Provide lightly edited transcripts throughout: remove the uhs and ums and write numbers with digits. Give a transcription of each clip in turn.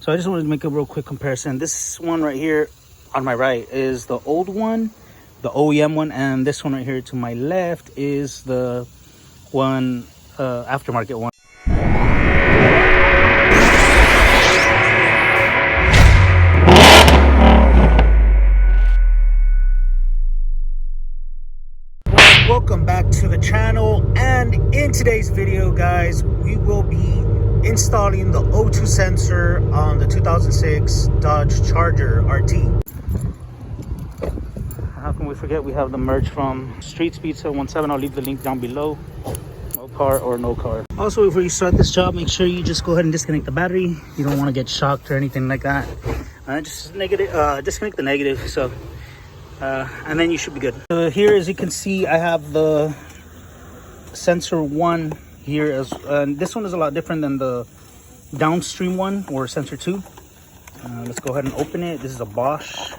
So I just wanted to make a real quick comparison. This one right here on my right is the old one, the OEM one, and this one right here to my left is the one aftermarket one. Welcome back to the channel, and in today's video, guys, we will be installing the O2 sensor on the 2006 Dodge Charger RT. How can we forget we have the merch from Street Speed 717. I'll leave the link down below. No car or no car. Also, before you start this job, make sure you just go ahead and disconnect the battery. You don't want to get shocked or anything like that. Just disconnect the negative. So and then you should be good. Here, as you can see, I have the sensor 1 here, this one is a lot different than the downstream one, or sensor 2. Let's go ahead and open it. This is a Bosch,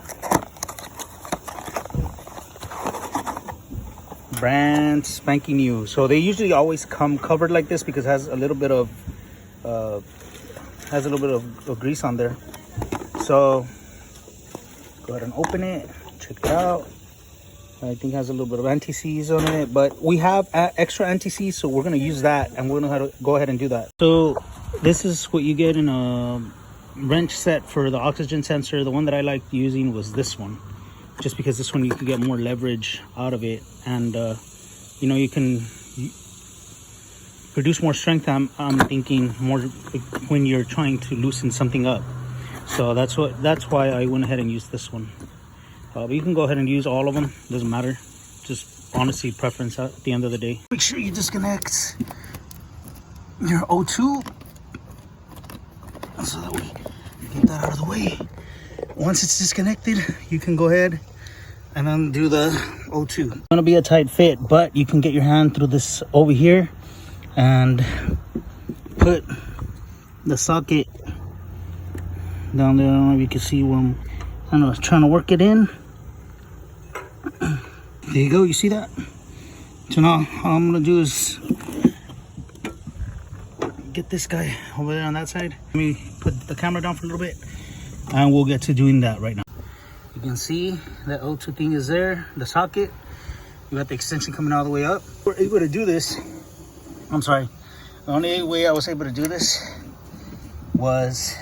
brand spanking new. So they usually always come covered like this because it has a little bit of grease on there. So go ahead and open it. Check it out. I think it has a little bit of anti-seize on it, but we have extra anti-seize, so we're going to use that, and we're going to know how to go ahead and do that. So this is what you get in a wrench set for the oxygen sensor. The one that I liked using was this one, just because this one you can get more leverage out of it, and you know, you can produce more strength. I'm thinking more when you're trying to loosen something up. So that's why I went ahead and used this one. But you can go ahead and use all of them, doesn't matter, just honestly preference at the end of the day. Make sure you disconnect your O2 so that we get that out of the way. Once it's disconnected, you can go ahead and undo the O2. It's gonna be a tight fit, but you can get your hand through this over here and put the socket down there. I don't know if you can see where I'm trying to work it in. There you go, you see that? So now all I'm gonna do is get this guy over there on that side. Let me put the camera down for a little bit and we'll get to doing that right now. You can see that O2 thing is there, the socket. We got the extension coming all the way up. We're able to do this. I'm sorry. The only way I was able to do this was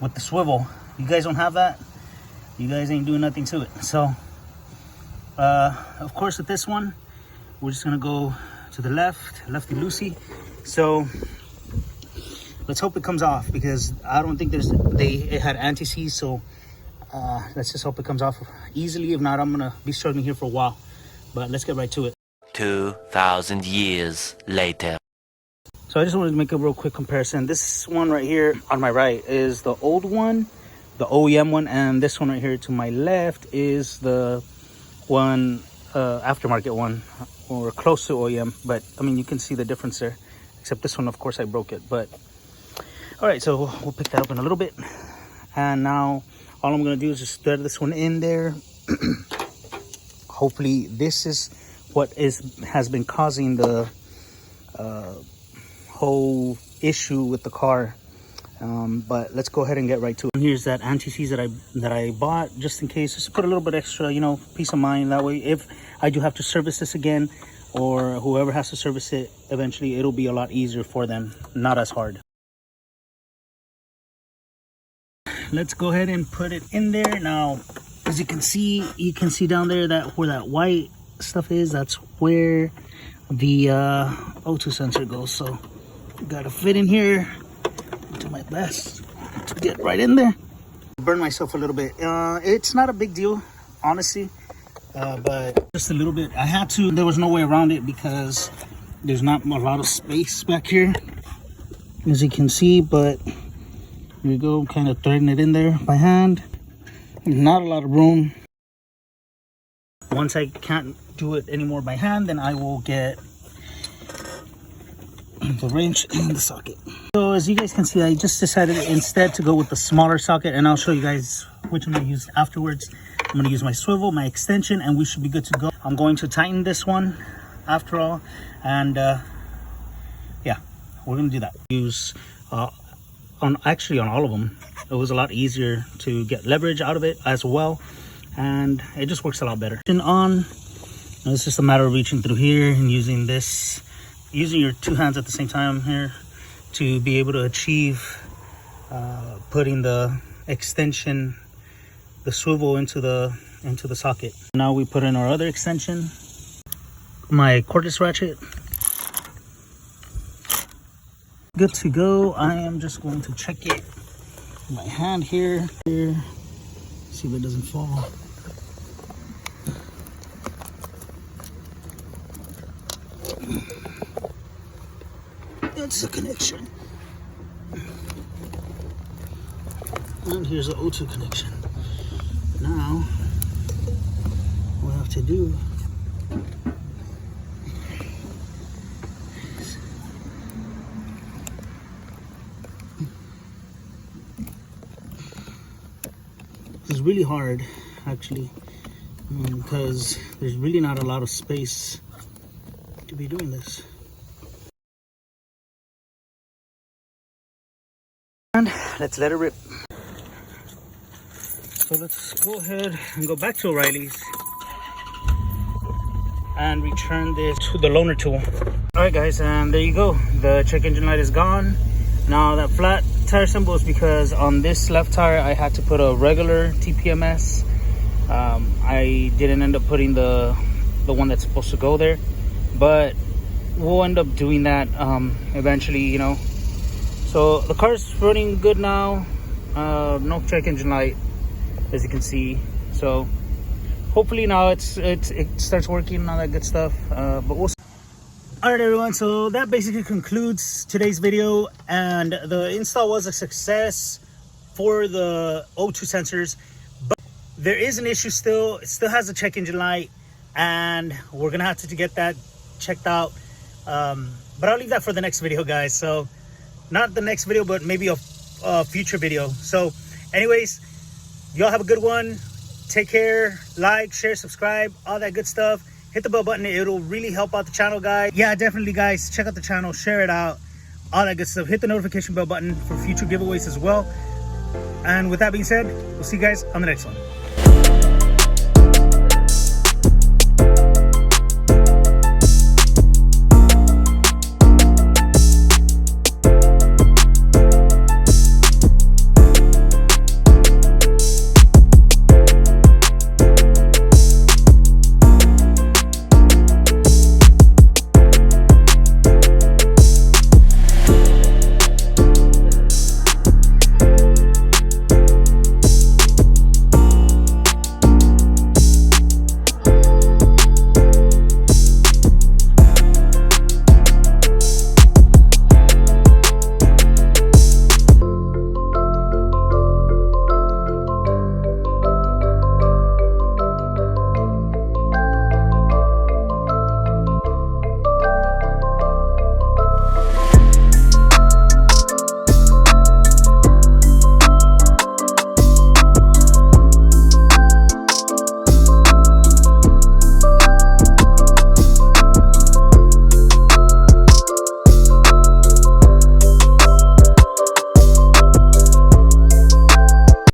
with the swivel. You guys don't have that, you guys ain't doing nothing to it. So of course with this one, we're just gonna go to the lefty loosey. So let's hope it comes off, because I don't think it had anti-seize. So let's just hope it comes off easily. If not, I'm gonna be struggling here for a while, but let's get right to it. 2,000 years later. So I just wanted to make a real quick comparison. This one right here on my right is the old one, the OEM one, and this one right here to my left is the one aftermarket one, or close to OEM. But I mean, you can see the difference there, except this one, of course, I broke it. But all right, so we'll pick that up in a little bit. And now all I'm gonna do is just thread this one in there. Hopefully this is what has been causing the whole issue with the car. But let's go ahead and get right to it. Here's that anti-seize that I bought, just in case, just put a little bit extra, you know, peace of mind. That way, if I do have to service this again, or whoever has to service it eventually, it'll be a lot easier for them, not as hard. Let's go ahead and put it in there. Now, as you can see down there that where that white stuff is, that's where the O2 sensor goes. So gotta fit in here. Do my best to get right in there. Burn myself a little bit. It's not a big deal, honestly, but just a little bit. I had to. There was no way around it because there's not a lot of space back here, as you can see. But here we go, kind of threading it in there by hand. Not a lot of room. Once I can't do it anymore by hand, then I will get the wrench and the socket. So as you guys can see, I just decided instead to go with the smaller socket, and I'll show you guys which one I use afterwards. I'm going to use my swivel, my extension, and we should be good to go. I'm going to tighten this one after all, and yeah, we're going to do that. Use actually on all of them. It was a lot easier to get leverage out of it as well, and it just works a lot better. And on, it's just a matter of reaching through here and using your two hands at the same time here to be able to achieve putting the extension, the swivel into the socket. Now we put in our other extension, my cordless ratchet. Good to go. I am just going to check it with my hand here. See if it doesn't fall. That's the connection. And here's the O2 connection. Now, what I have to do is really hard, actually, because there's really not a lot of space to be doing this. And let's let it rip. So let's go ahead and go back to O'Reilly's and return this to the loaner tool. All right, guys, and there you go. The check engine light is gone. Now that flat tire symbol is because on this left tire I had to put a regular TPMS. I didn't end up putting the one that's supposed to go there, but we'll end up doing that eventually, you know. So the car's running good now. No check engine light, as you can see. So hopefully now it starts working and all that good stuff. But we'll see. All right, everyone, so that basically concludes today's video, and the install was a success for the O2 sensors, but there is an issue still. It still has a check engine light, and we're gonna have to get that checked out, but I'll leave that for the next video, guys. So not the next video, but maybe a future video. So anyways, y'all have a good one. Take care. Like, share, subscribe, all that good stuff. Hit the bell button. It'll really help out the channel, guys. Yeah, definitely, guys. Check out the channel. Share it out. All that good stuff. Hit the notification bell button for future giveaways as well. And with that being said, we'll see you guys on the next one.